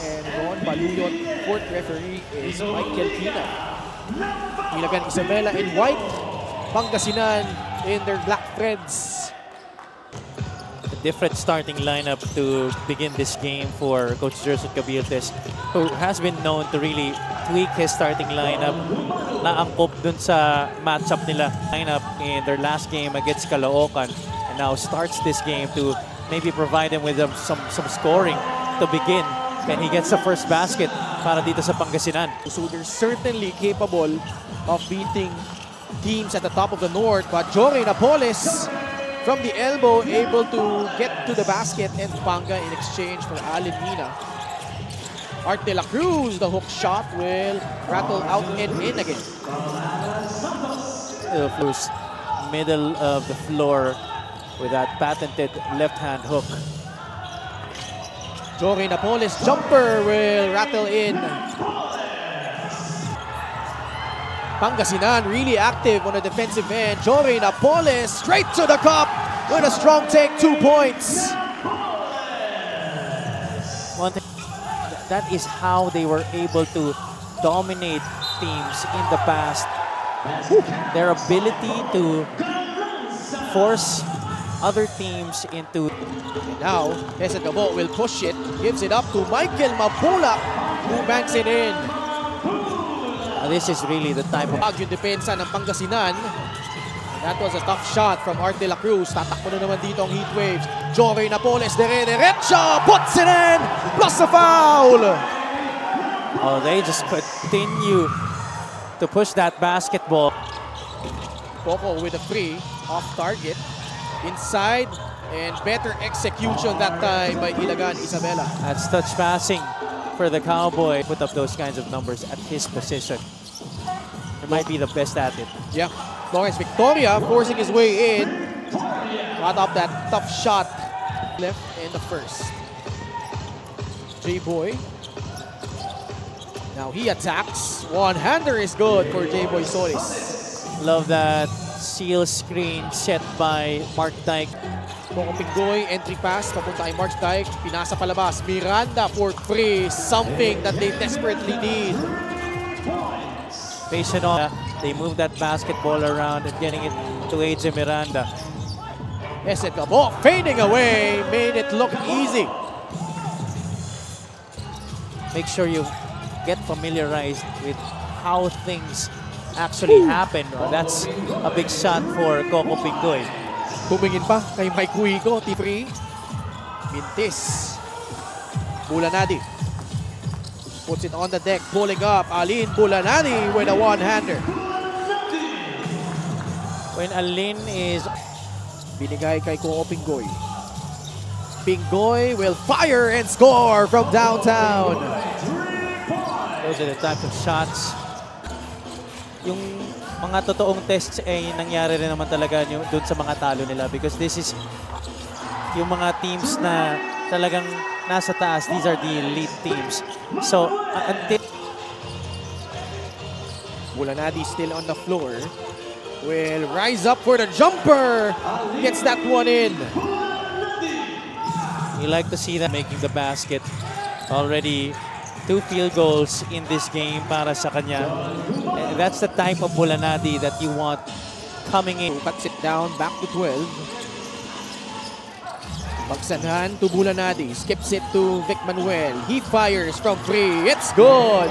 and Ron Baluyot. Fourth referee is Michael Pina. Ilagan Isabela in white, Pangasinan in their black threads. A different starting lineup to begin this game for Coach Jerson Cabiltes, who has been known to really tweak his starting lineup. Naangkop dun sa matchup nila lineup in their last game against Caloocan, and now starts this game to maybe provide him with some scoring to begin. And he gets the first basket para dito sa Pangasinan. So they're certainly capable of beating teams at the top of the North, but Jory Napoles from the elbow able to get to the basket, and Panga in exchange for Allen Mina. Art de la Cruz, the hook shot will rattle out and in again. Middle of the floor with that patented left-hand hook. Jory Napoles jumper will rattle in. Pangasinan really active on the defensive end. Jory Napoles straight to the cup with a strong take, 2 points. One thing, that is how they were able to dominate teams in the past. Their ability to force other teams into... Now, Hesed Gabo will push it, gives it up to Michael Mapula, who banks it in. This is really the type of... Yung depensa ng Pangasinan. That was a tough shot from Art de la Cruz. Tatakbo na naman dito ang Heatwaves. Jory Napoles, dire-diretso, puts it in, plus a foul! Oh, they just continue to push that basketball. Coco with a free, off target, inside, and better execution that time by Ilagan Isabela. That's touch passing for the Cowboy. Put up those kinds of numbers at his position. He might be the best at it. Yeah, Lawrence Victoria forcing his way in. Got up that tough shot left in the first. J-Boy. Now he attacks. One-hander is good for J-Boy Solis. Love that seal screen set by Mark Dyke. Coco Pinggoy, entry pass, papunta kay Mark Dyke, pinasa palabas. Miranda for free, something that they desperately need. Patient on, they move that basketball around and getting it to AJ Miranda. Hesed Gabo fading away, made it look easy. Make sure you get familiarized with how things actually happen. That's a big shot for Coco Pinggoy. Tumingin pa kay Mike Huigo, T3. Mintis. Bulanadi. Puts it on the deck, pulling up. Alin Bulanadi with a one-hander. When Alin is... Binigay kay Coco Pinggoy. Pinggoy will fire and score from downtown. Those are the type of shots. Yung mga totoong tests ay nangyari rin naman talaga doon sa mga talo nila, because this is yung mga teams na talagang nasa taas. These are the elite teams. So, until... Bulanadi still on the floor. Will rise up for the jumper. Gets that one in. You like to see that making the basket. Already 2 field goals in this game para sa kanya. And that's the type of Bulanadi that you want coming in. Cuts it down, back to 12. Pagsanhan to Bulanadi. Skips it to Vic Manuel. He fires from free. It's good.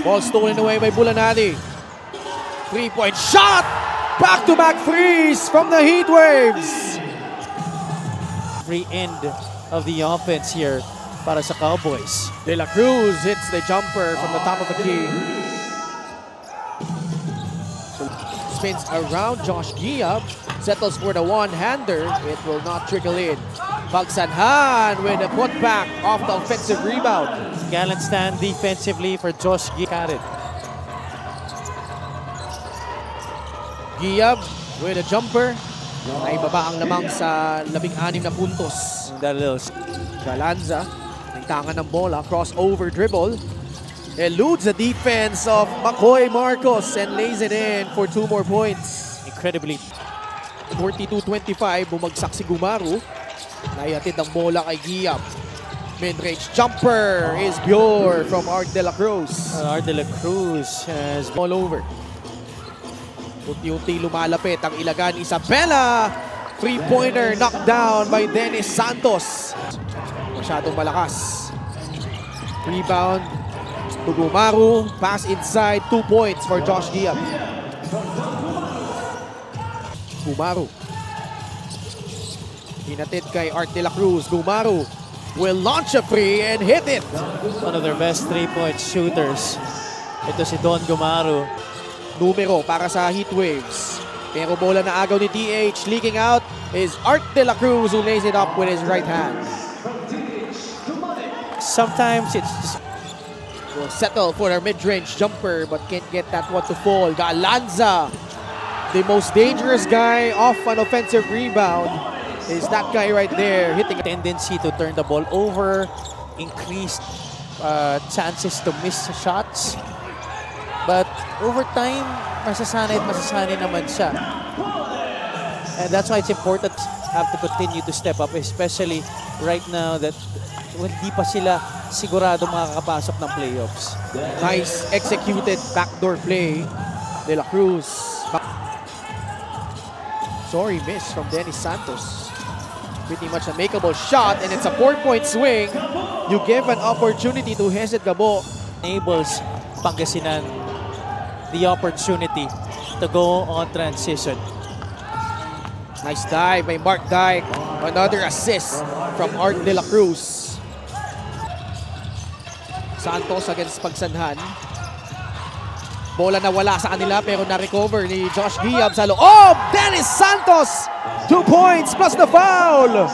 Ball stolen away by Bulanadi. 3-point shot. Back-to-back threes from the Heatwaves. Free end of the offense here para sa Cowboys. De La Cruz hits the jumper from the top of the key. Spins around Josh Giab. Settles for the one-hander. It will not trickle in. Pagsanhan with a putback off the offensive rebound. Gallant stand defensively for Josh Giab. Giab with a jumper. Ay baba ang lamang sa 16 na puntos. Galanza, nagtangan ng bola, crossover dribble. Eludes the defense of McCoy Marcos and lays it in for 2 more points. Incredibly. 42-25, bumagsak si Gumaru. Naihatid ng bola kay Giab. Mid-range jumper is pure from Art De La Cruz. Art De La Cruz has All over. Unti-unti lumalapit ang Ilagan Isabela. Three-pointer knocked down by Dennis Santos. Masyadong malakas. Rebound to Gumaru. Pass inside. 2 points for Josh Giab. Gumaru. Hinatid kay Art De La Cruz. Gumaru will launch a free and hit it. one of their best three-point shooters. Ito si Don Gumaru. Numero para sa Heatwaves. Pero bola na agaw ni DH. Leaking out is Art De La Cruz who lays it up with his right hand. Sometimes it's just Will settle for a mid-range jumper but can't get that one to fall. Galanza, the most dangerous guy off an offensive rebound, is that guy right there hitting. tendency to turn the ball over, increased chances to miss shots. But over time, masasanay at masasanay naman siya. And that's why it's important to have to continue to step up, especially right now that hindi pa sila sigurado makakapasok ng playoffs. Nice executed backdoor play. De La Cruz. Sorry miss from Dennis Santos. Pretty much a makeable shot and it's a 4-point swing. You give an opportunity to Hesed Gabo. Enables Pangasinan the opportunity to go on transition. Nice dive by Mark Dyke. Another assist from Art De La Cruz. Santos against Pagsanhan. Bola na wala sa kanila pero na-recover ni Josh Giab sa loob. Dennis Santos! 2 points plus the foul!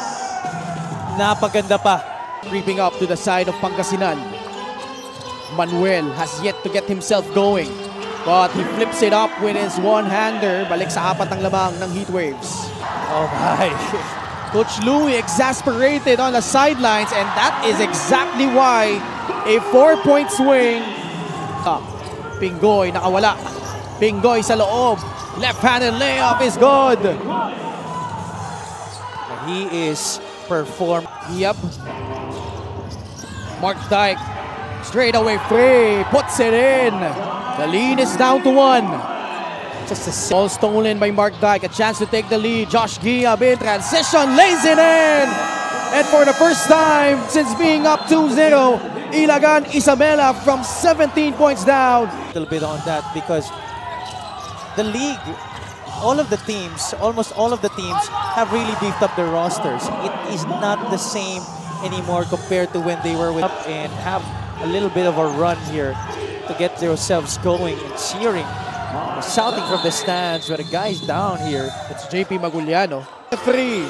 Napaganda pa. Creeping up to the side of Pangasinan. Manuel has yet to get himself going. But he flips it up with his one-hander. Balik sa apat ng lamang ng Heatwaves. Oh my. Coach Louie exasperated on the sidelines and that is exactly why a 4-point swing. Pingoy nakawala. Pingoy sa loob. Left-handed layup is good. He is performed. Yep. Mark Dyke. Straight away free. Puts it in. The lead is down to 1. Just a Ball stolen by Mark Dyke. A chance to take the lead. Josh Giab in transition. Lays it in. And for the first time since being up 2-0, Ilagan Isabela from 17 points down. A little bit on that because the league, all of the teams, almost all of the teams have really beefed up their rosters. It is not the same anymore compared to when they were with up and have a little bit of a run here to get themselves going and cheering, shouting from the stands where the guys down here. It's JP Maguliano. 3.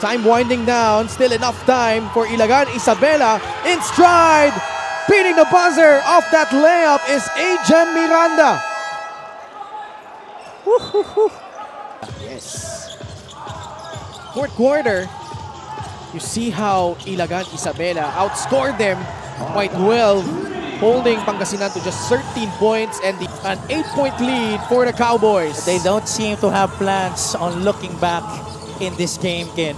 Time winding down. Still enough time for Ilagan Isabela in stride. Beating the buzzer off that layup is Ajem Miranda. Yes. Fourth quarter. You see how Ilagan Isabela outscored them by 12, holding Pangasinan to just 13 points and an 8-point lead for the Cowboys. They don't seem to have plans on looking back in this game, Ken.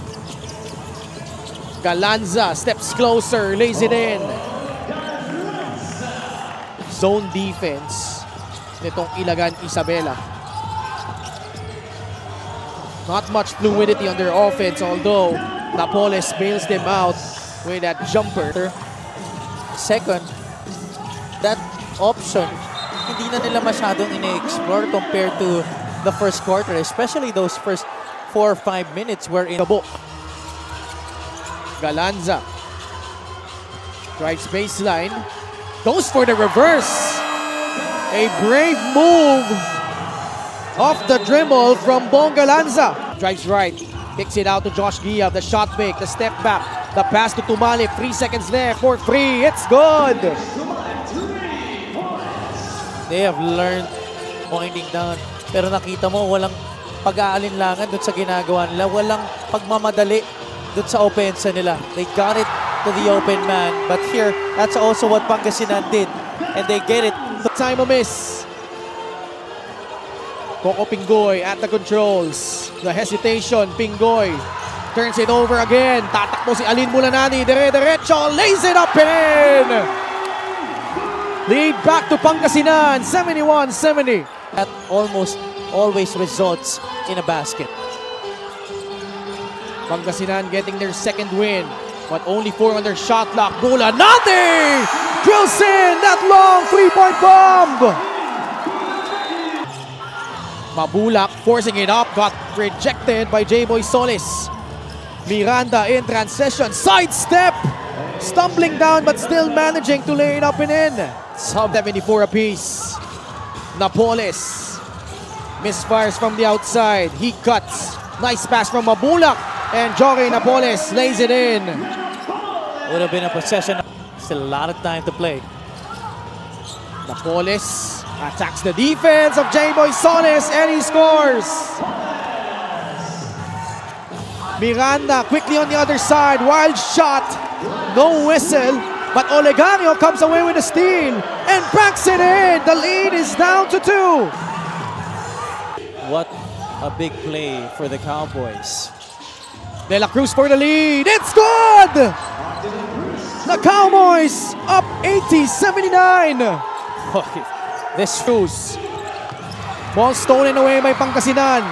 Galanza steps closer, lays it in. Zone defense nitong Ilagan Isabela. Not much fluidity on their offense, although Napoles bails them out with that jumper. Second, that option, hindi na nila masyadong ine-explore compared to the first quarter, especially those first 4 or 5 minutes wherein Gabo. Galanza drives baseline, goes for the reverse. A brave move off the dribble from Bong Galanza. Drives right, kicks it out to Josh Giab. The shot fake, the step back, the pass to Tumalip. 3 seconds left for 3. It's good. they have learned winding down. Pero nakita mo, walang pag-aalinlangan doon sa ginagawa nila. Walang pagmamadali doon sa offense nila. They got it to the open man. But here, that's also what Pangasinan did. And they get it. Time a miss. Coco Pingoy at the controls. The hesitation, Pingoy. turns it over again. Tatakbo si Alin Bulanadi. Dire-diretso. Lays it up and in. Lead back to Pangasinan. 71-70. That almost always results in a basket. Pangasinan getting their second win, but only 4 on their shot clock. Bulanadi drills in that long 3-point bomb. Mabulak forcing it up, got rejected by J-Boy Solis. Miranda in transition, sidestep, stumbling down but still managing to lay it up and in. Sub 74 apiece. Napoles misfires from the outside. He cuts. Nice pass from Mabulak. And Jory Napoles lays it in. Would have been a possession. Still a lot of time to play. Napoles attacks the defense of J-Boy Solis and he scores. Miranda quickly on the other side. Wild shot. No whistle. But Olegario comes away with a steal and backs it in. The lead is down to 2. What a big play for the Cowboys. De La Cruz for the lead. It's good! The Cowboys up 80-79. This Cruz. Ball stolen away by Pangasinan.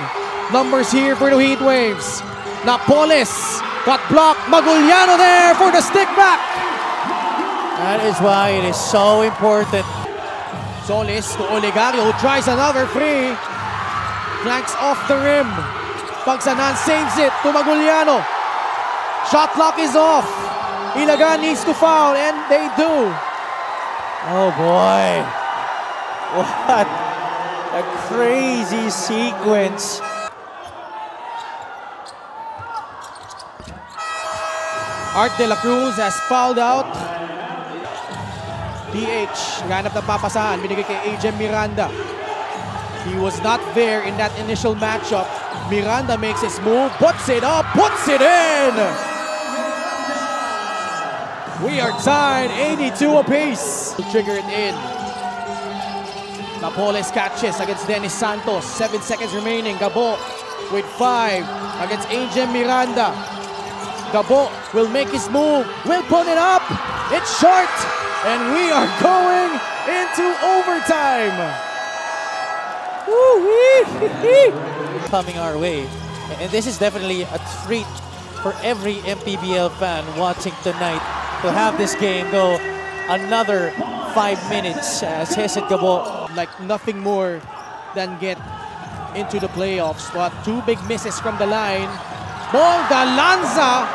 Numbers here for the Heat Waves. Napoles got blocked. Maguliano there for the stick back. That is why it is so important. Solis to Olegario who tries another free. Flanks off the rim. Pagsanan saves it to Maguliano. Shot clock is off. Ilagan needs to foul and they do. Oh boy. What a crazy sequence. Art De La Cruz has fouled out. PH, ganap na papasahan. Binigay kay AJ Miranda. He was not there in that initial matchup. Miranda makes his move, puts it up, puts it in! We are tied 82 apiece. To trigger it in. Napoles catches against Dennis Santos. 7 seconds remaining. Gabo with 5 against AJ Miranda. Gabo will make his move, will put it up. It's short, and we are going into overtime. Coming our way. And this is definitely a treat for every MPBL fan watching tonight to have this game go another 5 minutes as Jesid Gabo. Like nothing more than get into the playoffs. But 2 big misses from the line. Ball Galanza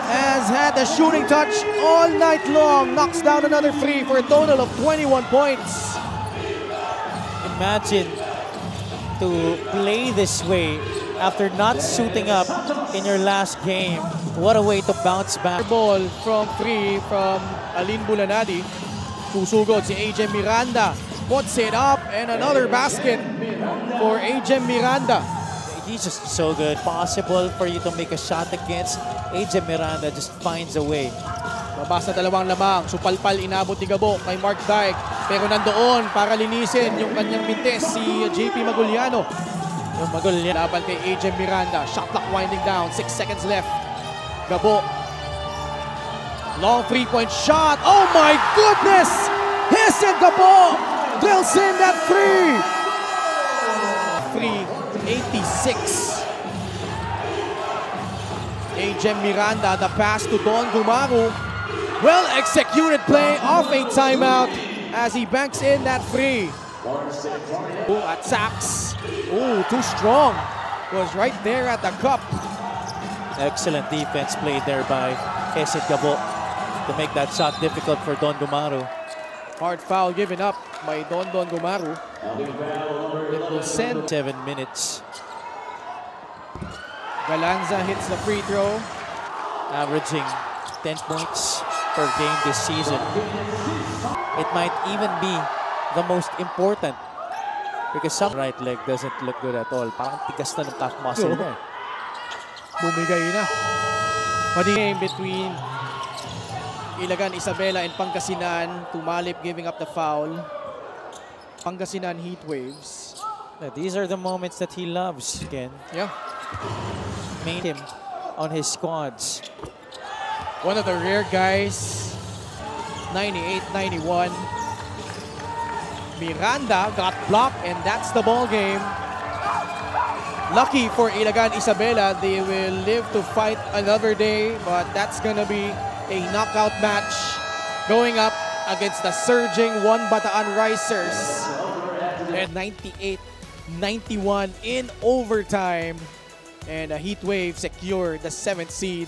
has had a shooting touch all night long. Knocks down another 3 for a total of 21 points. Imagine to play this way after not suiting up in your last game. What a way to bounce back. Ball from 3 from Alin Bulanadi. Susugod si AJ Miranda. Puts it up and another basket for AJ Miranda. He's just so good. Possible for you to make a shot against AJ Miranda. Just finds a way. Mabasa 2 lamang. Supalpal inabot ni Gabo kay Mark Dyke. Pero nandoon para linisin yung kanyang mintes si JP Maguliano. Yung Maguliano. Laban kay AJ Miranda. Shot clock winding down. 6 seconds left. Gabo. Long 3-point shot. Oh my goodness! Jesid Gabo drills in that 3. 86. AJ Miranda, the pass to Don Gumaru. Well executed play off a timeout as he banks in that 3. Attacks. Ooh, too strong. Was right there at the cup. Excellent defense played there by Jesid Gabo to make that shot difficult for Don Gumaru. Hard foul given up by Don Gumaru. It will send 7 minutes. Galanza hits the free throw. Averaging 10 points per game this season. It might even be the most important because some right leg doesn't look good at all. Parang tigas na ng calf muscle niya. Bumigay na. Pwede game between Ilagan, Isabela, and Pangasinan. Tumalip giving up the foul. Pangasinan Heat Waves. These are the moments that he loves, Ken. Yeah. Made him on his squads. One of the rare guys, 98-91. Miranda got blocked, and that's the ball game. Lucky for Ilagan Isabela, they will live to fight another day, but that's gonna be a knockout match going up against the surging One Bataan Risers. And 98-91 in overtime. And Heatwave secured the 7th seed